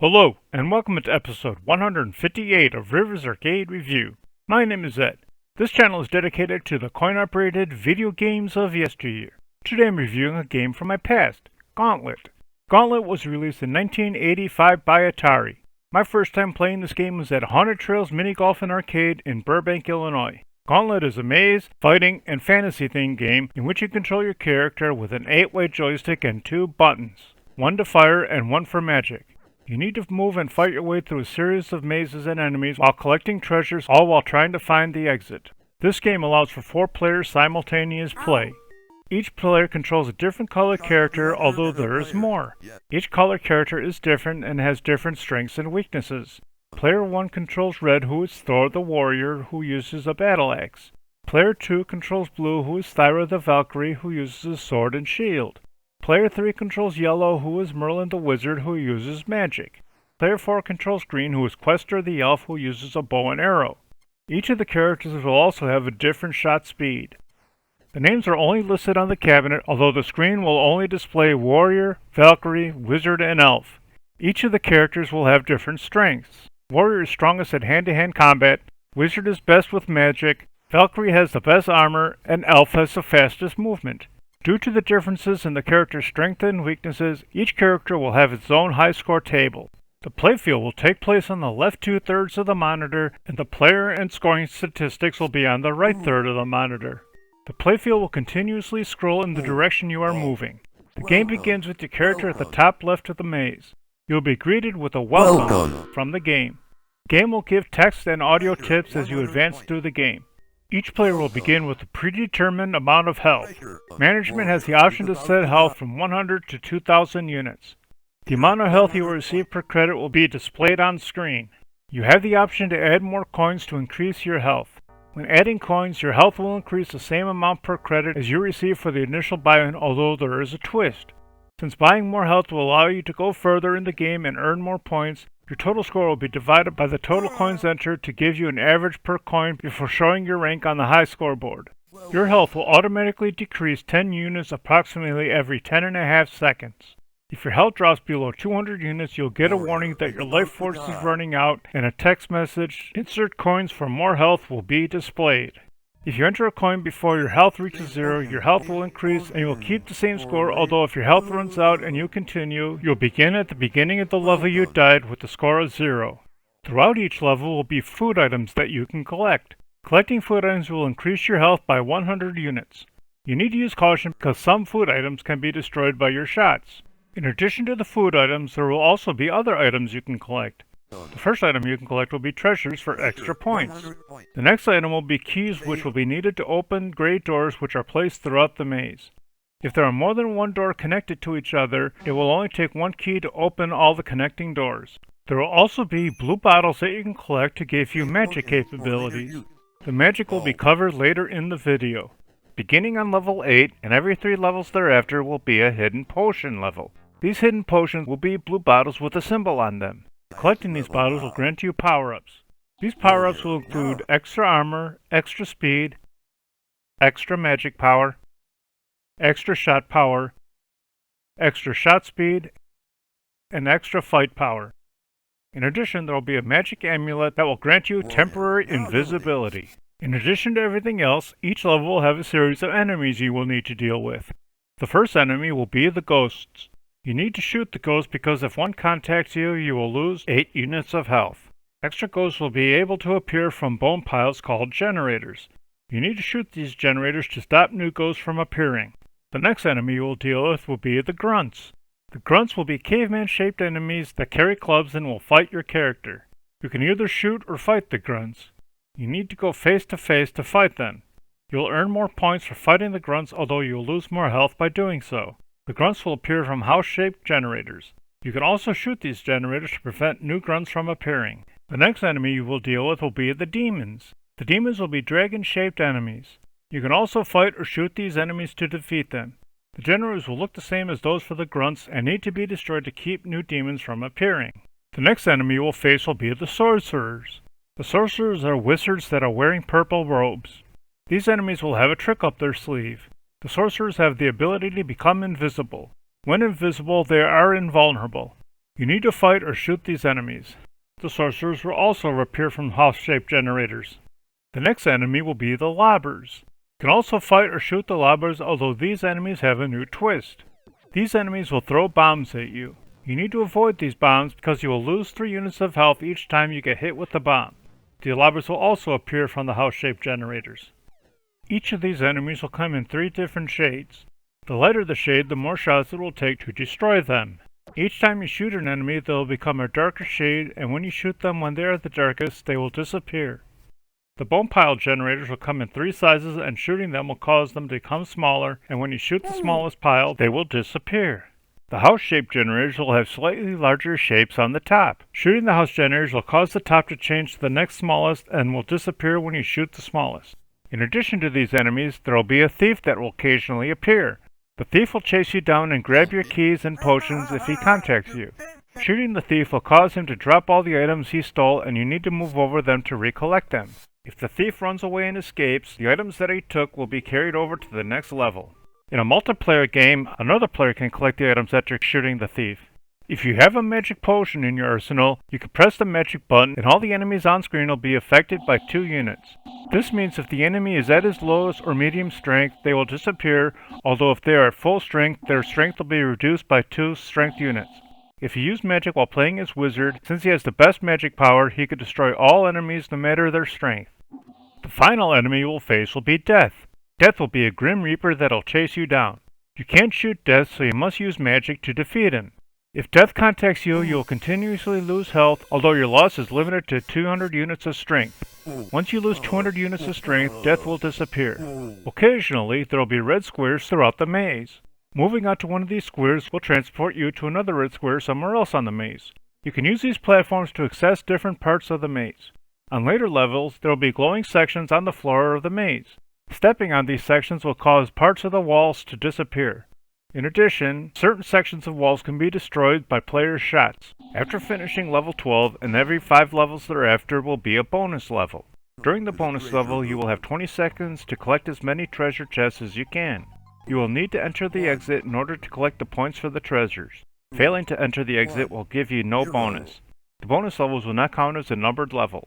Hello, and welcome to episode 158 of Rivers Arcade Review. My name is Ed. This channel is dedicated to the coin-operated video games of yesteryear. Today I'm reviewing a game from my past, Gauntlet. Gauntlet was released in 1985 by Atari. My first time playing this game was at Haunted Trails Mini Golf and Arcade in Burbank, Illinois. Gauntlet is a maze, fighting, and fantasy-themed game in which you control your character with an 8-way joystick and 2 buttons, one to fire and one for magic. You need to move and fight your way through a series of mazes and enemies while collecting treasures, all while trying to find the exit. This game allows for 4 players simultaneous play. Each player controls a different colored character, although there is more. Each colored character is different and has different strengths and weaknesses. Player 1 controls Red, who is Thor the warrior, who uses a battle axe. Player 2 controls Blue, who is Thyra the Valkyrie, who uses a sword and shield. Player 3 controls Yellow, who is Merlin the Wizard, who uses magic. Player 4 controls Green, who is Questor the Elf, who uses a bow and arrow. Each of the characters will also have a different shot speed. The names are only listed on the cabinet, although the screen will only display Warrior, Valkyrie, Wizard, and Elf. Each of the characters will have different strengths. Warrior is strongest at hand-to-hand combat, Wizard is best with magic, Valkyrie has the best armor, and Elf has the fastest movement. Due to the differences in the character's strengths and weaknesses, each character will have its own high score table. The playfield will take place on the left 2/3 of the monitor, and the player and scoring statistics will be on the right third of the monitor. The playfield will continuously scroll in the direction you are moving. The game begins with your character at the top left of the maze. You will be greeted with a welcome from the game. The game will give text and audio tips as you advance through the game. Each player will begin with a predetermined amount of health. Management has the option to set health from 100 to 2,000 units. The amount of health you will receive per credit will be displayed on screen. You have the option to add more coins to increase your health. When adding coins, your health will increase the same amount per credit as you receive for the initial buy-in, although there is a twist. Since buying more health will allow you to go further in the game and earn more points, your total score will be divided by the total coins entered to give you an average per coin before showing your rank on the high scoreboard. Your health will automatically decrease 10 units approximately every 10.5 seconds. If your health drops below 200 units, you'll get a warning that your life force is running out, and a text message, "Insert coins for more health," will be displayed. If you enter a coin before your health reaches 0, your health will increase and you will keep the same score, although if your health runs out and you continue, you'll begin at the beginning of the level you died with the score of 0. Throughout each level will be food items that you can collect. Collecting food items will increase your health by 100 units. You need to use caution because some food items can be destroyed by your shots. In addition to the food items, there will also be other items you can collect. The first item you can collect will be treasures for extra points. The next item will be keys, which will be needed to open gray doors which are placed throughout the maze. If there are more than one door connected to each other, it will only take one key to open all the connecting doors. There will also be blue bottles that you can collect to give you magic capabilities. The magic will be covered later in the video. Beginning on level 8 and every 3 levels thereafter will be a hidden potion level. These hidden potions will be blue bottles with a symbol on them. Collecting these bottles will grant you power-ups. These power-ups will include extra armor, extra speed, extra magic power, extra shot power, extra shot speed, and extra fight power. In addition, there will be a magic amulet that will grant you temporary invisibility. In addition to everything else, each level will have a series of enemies you will need to deal with. The first enemy will be the ghosts. You need to shoot the ghost because if one contacts you, you will lose 8 units of health. Extra ghosts will be able to appear from bone piles called generators. You need to shoot these generators to stop new ghosts from appearing. The next enemy you will deal with will be the Grunts. The Grunts will be caveman-shaped enemies that carry clubs and will fight your character. You can either shoot or fight the Grunts. You need to go face-to-face to fight them. You'll earn more points for fighting the Grunts, although you'll lose more health by doing so. The Grunts will appear from house-shaped generators. You can also shoot these generators to prevent new Grunts from appearing. The next enemy you will deal with will be the demons. The demons will be dragon-shaped enemies. You can also fight or shoot these enemies to defeat them. The generators will look the same as those for the Grunts and need to be destroyed to keep new demons from appearing. The next enemy you will face will be the Sorcerers. The Sorcerers are wizards that are wearing purple robes. These enemies will have a trick up their sleeve. The Sorcerers have the ability to become invisible. When invisible, they are invulnerable. You need to fight or shoot these enemies. The Sorcerers will also appear from house-shaped generators. The next enemy will be the Lobbers. You can also fight or shoot the Lobbers, although these enemies have a new twist. These enemies will throw bombs at you. You need to avoid these bombs because you will lose 3 units of health each time you get hit with the bomb. The Lobbers will also appear from the house-shaped generators. Each of these enemies will come in 3 different shades. The lighter the shade, the more shots it will take to destroy them. Each time you shoot an enemy, they will become a darker shade, and when you shoot them when they are the darkest, they will disappear. The bone pile generators will come in 3 sizes, and shooting them will cause them to become smaller, and when you shoot the smallest pile, they will disappear. The house-shaped generators will have slightly larger shapes on the top. Shooting the house generators will cause the top to change to the next smallest and will disappear when you shoot the smallest. In addition to these enemies, there will be a thief that will occasionally appear. The thief will chase you down and grab your keys and potions if he contacts you. Shooting the thief will cause him to drop all the items he stole, and you need to move over them to recollect them. If the thief runs away and escapes, the items that he took will be carried over to the next level. In a multiplayer game, another player can collect the items after shooting the thief. If you have a magic potion in your arsenal, you can press the magic button and all the enemies on screen will be affected by 2 units. This means if the enemy is at his lowest or medium strength, they will disappear, although if they are at full strength, their strength will be reduced by 2 strength units. If you use magic while playing as wizard, since he has the best magic power, he could destroy all enemies no matter their strength. The final enemy you will face will be Death. Death will be a Grim Reaper that will chase you down. You can't shoot Death, so you must use magic to defeat him. If Death contacts you, you will continuously lose health, although your loss is limited to 200 units of strength. Once you lose 200 units of strength, Death will disappear. Occasionally, there will be red squares throughout the maze. Moving onto one of these squares will transport you to another red square somewhere else on the maze. You can use these platforms to access different parts of the maze. On later levels, there will be glowing sections on the floor of the maze. Stepping on these sections will cause parts of the walls to disappear. In addition, certain sections of walls can be destroyed by players' shots. After finishing level 12, and every 5 levels thereafter will be a bonus level. During the bonus level, you will have 20 seconds to collect as many treasure chests as you can. You will need to enter the exit in order to collect the points for the treasures. Failing to enter the exit will give you no bonus. The bonus levels will not count as a numbered level.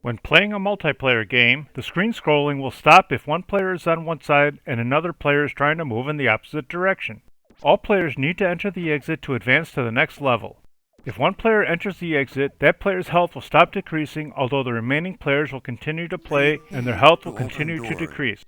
When playing a multiplayer game, the screen scrolling will stop if one player is on one side and another player is trying to move in the opposite direction. All players need to enter the exit to advance to the next level. If one player enters the exit, that player's health will stop decreasing, although the remaining players will continue to play and their health will continue to decrease.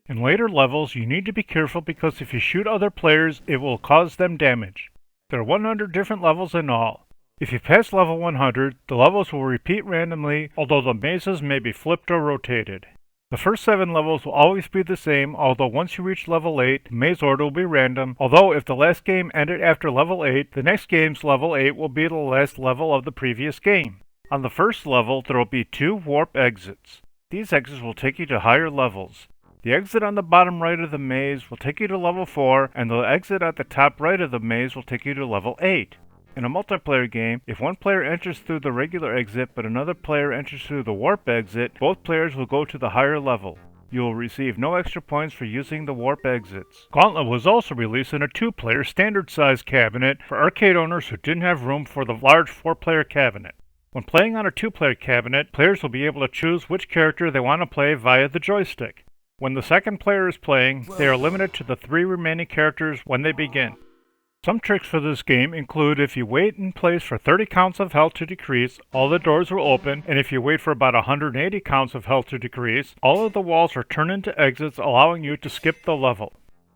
In later levels, you need to be careful because if you shoot other players, it will cause them damage. There are 100 different levels in all. If you pass level 100, the levels will repeat randomly, although the mazes may be flipped or rotated. The first 7 levels will always be the same, although once you reach level 8, the maze order will be random, although if the last game ended after level 8, the next game's level 8 will be the last level of the previous game. On the first level, there will be 2 warp exits. These exits will take you to higher levels. The exit on the bottom right of the maze will take you to level 4, and the exit at the top right of the maze will take you to level 8. In a multiplayer game, if one player enters through the regular exit but another player enters through the warp exit, both players will go to the higher level. You will receive no extra points for using the warp exits. Gauntlet was also released in a 2-player standard size cabinet for arcade owners who didn't have room for the large 4-player cabinet. When playing on a 2-player cabinet, players will be able to choose which character they want to play via the joystick. When the second player is playing, they are limited to the 3 remaining characters when they begin. Some tricks for this game include if you wait in place for 30 counts of health to decrease, all the doors will open, and if you wait for about 180 counts of health to decrease, all of the walls are turned into exits, allowing you to skip the level.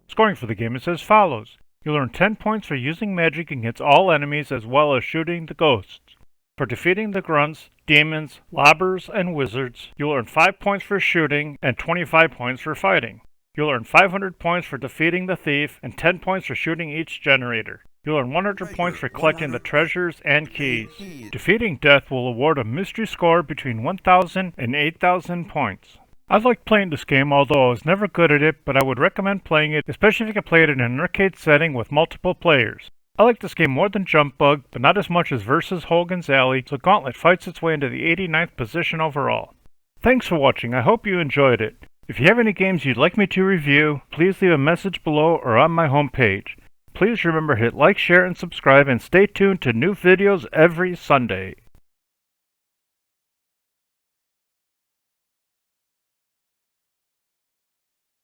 Scoring for the game is as follows. You'll earn 10 points for using magic against all enemies as well as shooting the ghosts. For defeating the grunts, demons, lobbers, and wizards, you'll earn 5 points for shooting and 25 points for fighting. You'll earn 500 points for defeating the thief and 10 points for shooting each generator. You'll earn 100 points for collecting the treasures and keys. Defeating Death will award a mystery score between 1,000 and 8,000 points. I liked playing this game, although I was never good at it, but I would recommend playing it, especially if you can play it in an arcade setting with multiple players. I like this game more than Jump Bug, but not as much as Versus Hogan's Alley, so Gauntlet fights its way into the 89th position overall. Thanks for watching, I hope you enjoyed it. If you have any games you'd like me to review, please leave a message below or on my homepage. Please remember to hit like, share, and subscribe, and stay tuned to new videos every Sunday.